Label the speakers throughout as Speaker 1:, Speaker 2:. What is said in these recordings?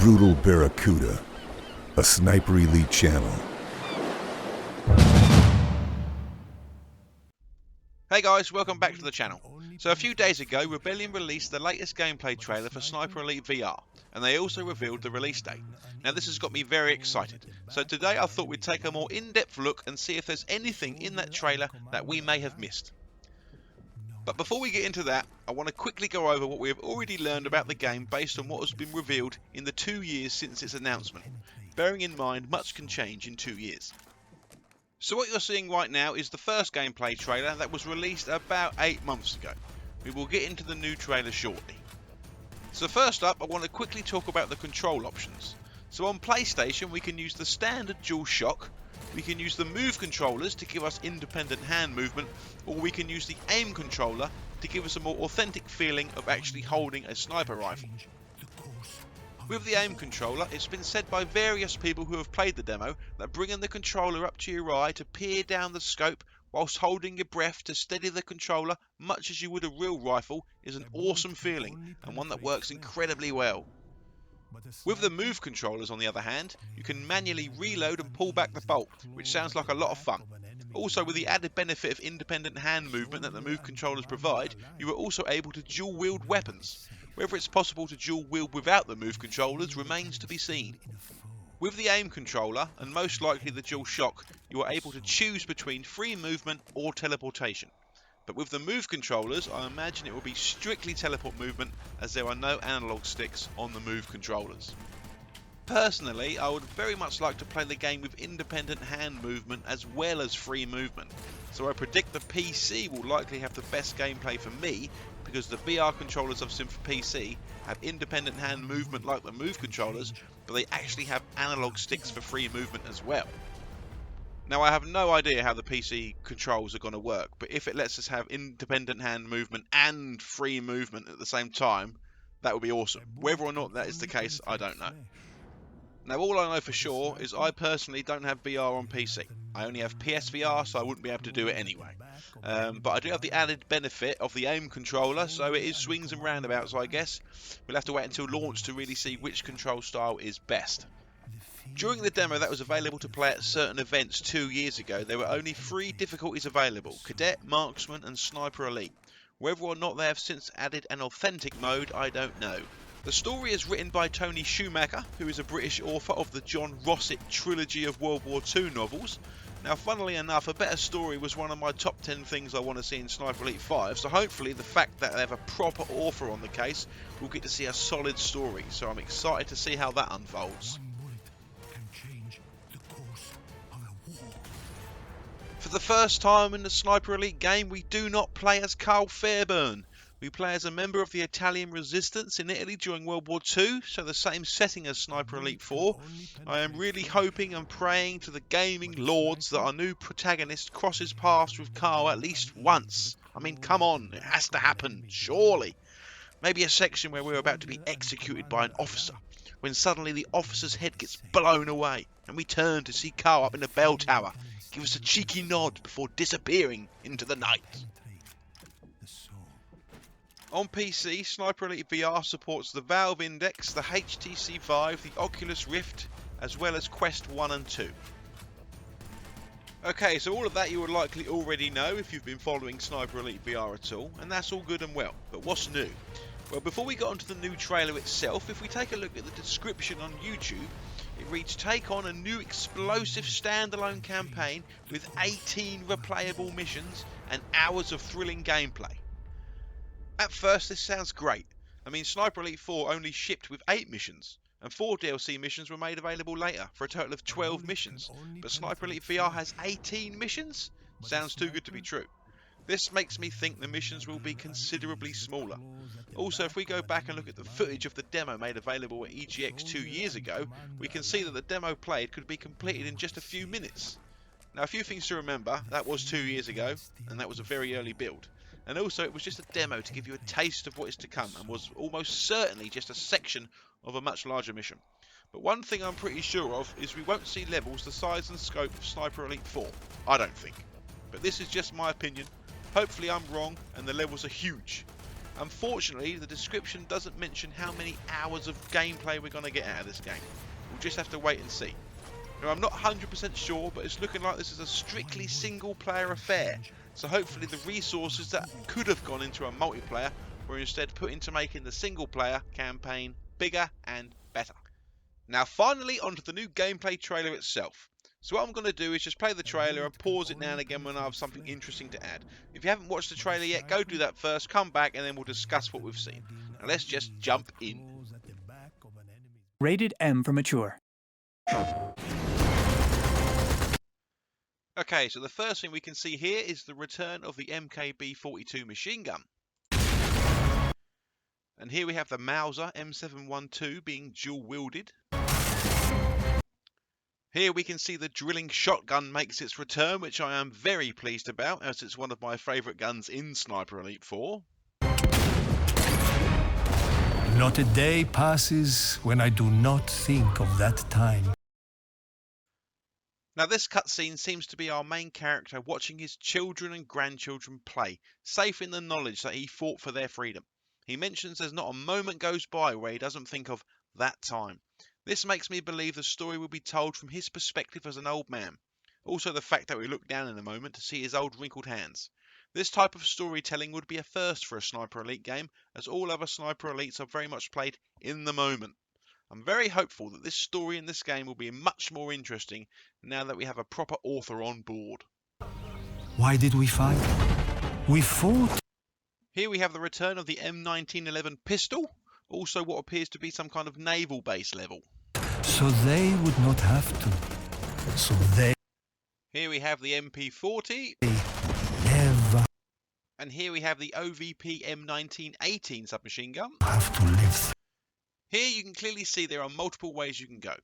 Speaker 1: Brutal Barracuda, a Sniper Elite channel.
Speaker 2: Hey guys, welcome back to the channel. So a few days ago, Rebellion released the latest gameplay trailer for Sniper Elite VR, and they also revealed the release date. Now this has got me very excited, so today I thought we'd take a more in-depth look and see if there's anything in that trailer that we may have missed. But before we get into that, I want to quickly go over what we have already learned about the game based on what has been revealed in the 2 years since its announcement, bearing in mind much can change in 2 years. So what you're seeing right now is the first gameplay trailer that was released about 8 months ago. We will get into the new trailer shortly. So first up, I want to quickly talk about the control options. So on PlayStation we can use the standard DualShock, we can use the Move controllers to give us independent hand movement, or we can use the Aim controller to give us a more authentic feeling of actually holding a sniper rifle. With the Aim controller, it's been said by various people who have played the demo that bringing the controller up to your eye to peer down the scope whilst holding your breath to steady the controller much as you would a real rifle is an awesome feeling and one that works incredibly well. With the Move controllers on the other hand, you can manually reload and pull back the bolt, which sounds like a lot of fun. Also, with the added benefit of independent hand movement that the Move controllers provide, you are also able to dual wield weapons. Whether it's possible to dual wield without the Move controllers remains to be seen. With the Aim controller, and most likely the DualShock, you are able to choose between free movement or teleportation. But with the Move controllers, I imagine it will be strictly teleport movement as there are no analog sticks on the Move controllers. Personally, I would very much like to play the game with independent hand movement as well as free movement. So I predict the PC will likely have the best gameplay for me because the VR controllers I've seen for PC have independent hand movement like the Move controllers, but they actually have analog sticks for free movement as well. Now I have no idea how the PC controls are going to work, but if it lets us have independent hand movement and free movement at the same time, that would be awesome. Whether or not that is the case, I don't know. Now all I know for sure is I personally don't have VR on PC. I only have psvr, so I wouldn't be able to do it anyway. But I do have the added benefit of the Aim controller, so it is swings and roundabouts I guess. We'll have to wait until launch to really see which control style is best. During the demo that was available to play at certain events 2 years ago, there were only 3 difficulties available: Cadet, Marksman and Sniper Elite. Whether or not they have since added an authentic mode, I don't know. The story is written by Tony Schumacher, who is a British author of the John Rossett trilogy of World War II novels. Now funnily enough, a better story was one of my top 10 things I want to see in Sniper Elite 5, so hopefully the fact that they have a proper author on the case, we'll get to see a solid story, so I'm excited to see how that unfolds. For the first time in the Sniper Elite game, we do not play as Carl Fairburn. We play as a member of the Italian resistance in Italy during World War II, so the same setting as Sniper Elite 4. I am really hoping and praying to the gaming lords that our new protagonist crosses paths with Carl at least once. I mean, come on, it has to happen, surely. Maybe a section where we're about to be executed by an officer, when suddenly the officer's head gets blown away, and we turn to see Carl up in a bell tower, give us a cheeky nod before disappearing into the night. On PC, Sniper Elite VR supports the Valve Index, the HTC Vive, the Oculus Rift, as well as Quest 1 and 2. Okay, so all of that you would likely already know if you've been following Sniper Elite VR at all, and that's all good and well, but what's new? Well, before we get onto the new trailer itself, if we take a look at the description on YouTube, it reads, take on a new explosive standalone campaign with 18 replayable missions and hours of thrilling gameplay. At first this sounds great. I mean, Sniper Elite 4 only shipped with 8 missions, and 4 DLC missions were made available later for a total of 12 missions, but Sniper Elite VR has 18 missions? Sounds too good to be true. This makes me think the missions will be considerably smaller. Also, if we go back and look at the footage of the demo made available at EGX 2 years ago, we can see that the demo played could be completed in just a few minutes. Now a few things to remember, that was 2 years ago, and that was a very early build. And also it was just a demo to give you a taste of what is to come, and was almost certainly just a section of a much larger mission. But one thing I'm pretty sure of is we won't see levels the size and scope of Sniper Elite 4. I don't think. But this is just my opinion. Hopefully I'm wrong and the levels are huge. Unfortunately, the description doesn't mention how many hours of gameplay we're going to get out of this game. We'll just have to wait and see. Now, I'm not 100% sure, but it's looking like this is a strictly single player affair, so hopefully the resources that could have gone into a multiplayer were instead put into making the single player campaign bigger and better. Now finally onto the new gameplay trailer itself. So what I'm going to do is just play the trailer and pause it now and again when I have something interesting to add. If you haven't watched the trailer yet, go do that first, come back and then we'll discuss what we've seen. Now let's just jump in.
Speaker 3: Rated M for mature.
Speaker 2: Okay, so the first thing we can see here is the return of the MKB-42 machine gun. And here we have the Mauser M712 being dual wielded. Here we can see the drilling shotgun makes its return, which I am very pleased about, as it's one of my favourite guns in Sniper Elite 4.
Speaker 4: Not a day passes when I do not think of that time.
Speaker 2: Now this cutscene seems to be our main character watching his children and grandchildren play, safe in the knowledge that he fought for their freedom. He mentions there's not a moment goes by where he doesn't think of that time. This makes me believe the story will be told from his perspective as an old man. Also the fact that we look down in a moment to see his old wrinkled hands. This type of storytelling would be a first for a Sniper Elite game, as all other Sniper Elites are very much played in the moment. I'm very hopeful that this story in this game will be much more interesting now that we have a proper author on board.
Speaker 4: Why did we fight? We fought.
Speaker 2: Here we have the return of the M1911 pistol, also what appears to be some kind of naval base level.
Speaker 4: So they would not have to. So they
Speaker 2: Here we have the MP40.
Speaker 4: never
Speaker 2: And here we have the OVP M1918 submachine gun.
Speaker 4: have to live.
Speaker 2: Here you can clearly see there are multiple ways you can go.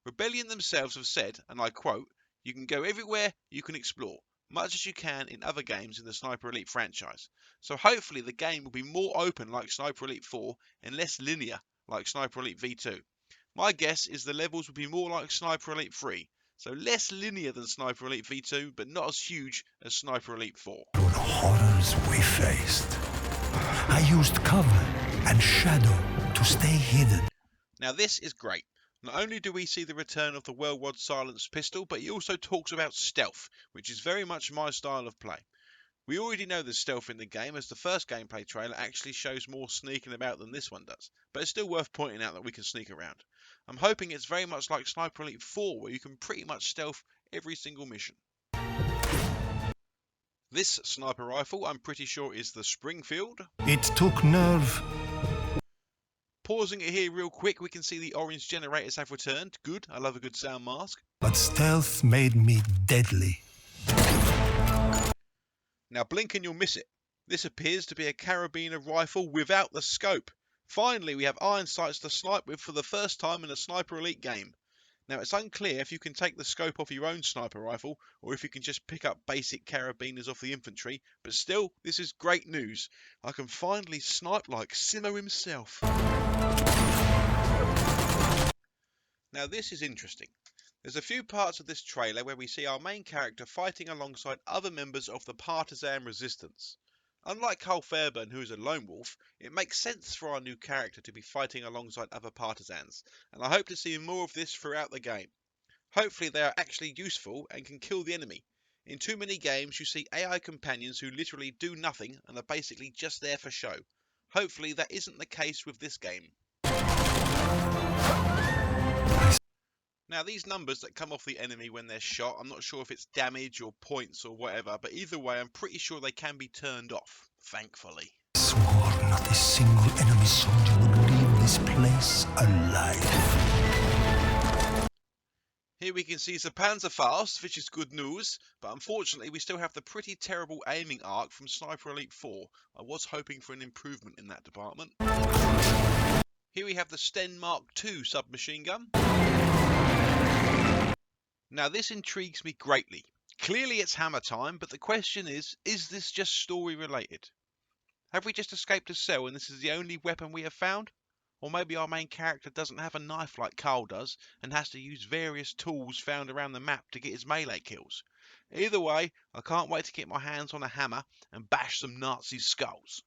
Speaker 2: Rebellion themselves have said, and I quote, "You can go everywhere you can explore, much as you can in other games in the Sniper Elite franchise." So hopefully the game will be more open like Sniper Elite 4 and less linear like Sniper Elite V2. My guess is the levels will be more like Sniper Elite 3, so less linear than Sniper Elite V2, but not as huge as Sniper Elite 4.
Speaker 4: The horrors we faced. I used cover and shadow to stay hidden.
Speaker 2: Now this is great. Not only do we see the return of the well-rod silenced pistol, but he also talks about stealth, which is very much my style of play. We already know there's stealth in the game, as the first gameplay trailer actually shows more sneaking about than this one does, but it's still worth pointing out that we can sneak around. I'm hoping it's very much like Sniper Elite 4, where you can pretty much stealth every single mission. This sniper rifle, I'm pretty sure, is the Springfield.
Speaker 4: It took nerve.
Speaker 2: Pausing it here real quick, we can see the orange generators have returned. Good, I love a good sound mask.
Speaker 4: But stealth made me deadly.
Speaker 2: Now blink and you'll miss it. This appears to be a carabiner rifle without the scope. Finally, we have iron sights to snipe with for the first time in a Sniper Elite game. Now it's unclear if you can take the scope off your own sniper rifle, or if you can just pick up basic carabiners off the infantry, but still, this is great news. I can finally snipe like Simo himself. Now this is interesting. There's a few parts of this trailer where we see our main character fighting alongside other members of the partisan resistance. Unlike Carl Fairburn, who is a lone wolf, it makes sense for our new character to be fighting alongside other partisans, and I hope to see more of this throughout the game. Hopefully they are actually useful and can kill the enemy. In too many games you see AI companions who literally do nothing and are basically just there for show. Hopefully that isn't the case with this game. Now these numbers that come off the enemy when they're shot, I'm not sure if it's damage or points or whatever, but either way I'm pretty sure they can be turned off, thankfully.
Speaker 4: I swore not a single enemy soldier would leave this place alive.
Speaker 2: Here we can see the Panzerfaust, which is good news, but unfortunately we still have the pretty terrible aiming arc from Sniper Elite 4. I was hoping for an improvement in that department. Here we have the Sten Mark II submachine gun. Now this intrigues me greatly. Clearly it's hammer time, but the question is this just story related? Have we just escaped a cell and this is the only weapon we have found? Or maybe our main character doesn't have a knife like Carl does and has to use various tools found around the map to get his melee kills. Either way, I can't wait to get my hands on a hammer and bash some Nazi skulls.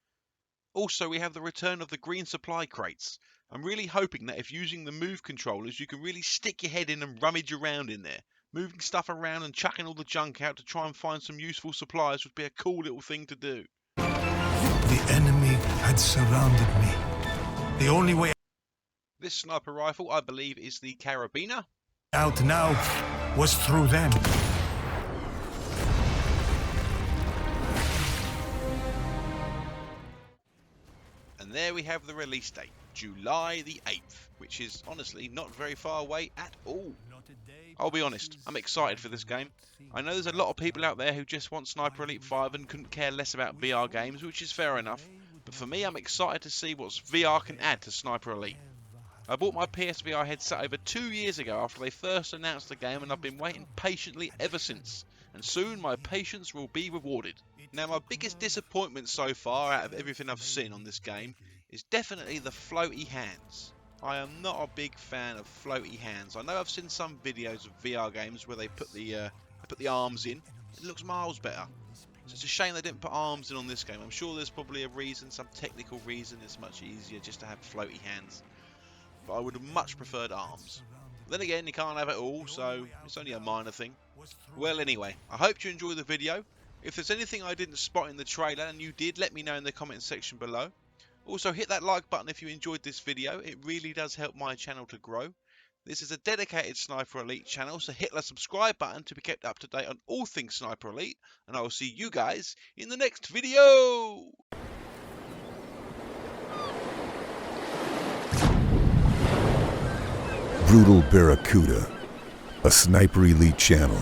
Speaker 2: Also, we have the return of the green supply crates. I'm really hoping that if using the move controllers, you can really stick your head in and rummage around in there. Moving stuff around and chucking all the junk out to try and find some useful supplies would be a cool little thing to do.
Speaker 4: The enemy had surrounded me. The only way
Speaker 2: This sniper rifle, I believe, is the Carabiner.
Speaker 4: out now was through them.
Speaker 2: And there we have the release date, July the 8th, which is honestly not very far away at all. I'll be honest, I'm excited for this game. I know there's a lot of people out there who just want Sniper Elite 5 and couldn't care less about VR games, which is fair enough. But for me, I'm excited to see what VR can add to Sniper Elite. I bought my PSVR headset over 2 years ago after they first announced the game, and I've been waiting patiently ever since. And soon my patience will be rewarded. Now, my biggest disappointment so far out of everything I've seen on this game is definitely the floaty hands. I am not a big fan of floaty hands. I know I've seen some videos of VR games where they put the arms in. It looks miles better. So it's a shame they didn't put arms in on this game. I'm sure there's probably a reason, some technical reason. It's much easier just to have floaty hands. But I would have much preferred arms. Then again, you can't have it all, so it's only a minor thing. Well, anyway, I hope you enjoyed the video. If there's anything I didn't spot in the trailer, and you did, let me know in the comment section below. Also, hit that like button if you enjoyed this video. It really does help my channel to grow. This is a dedicated Sniper Elite channel, so hit the subscribe button to be kept up to date on all things Sniper Elite. And I will see you guys in the next video!
Speaker 1: Brutal Barracuda, a Sniper Elite channel.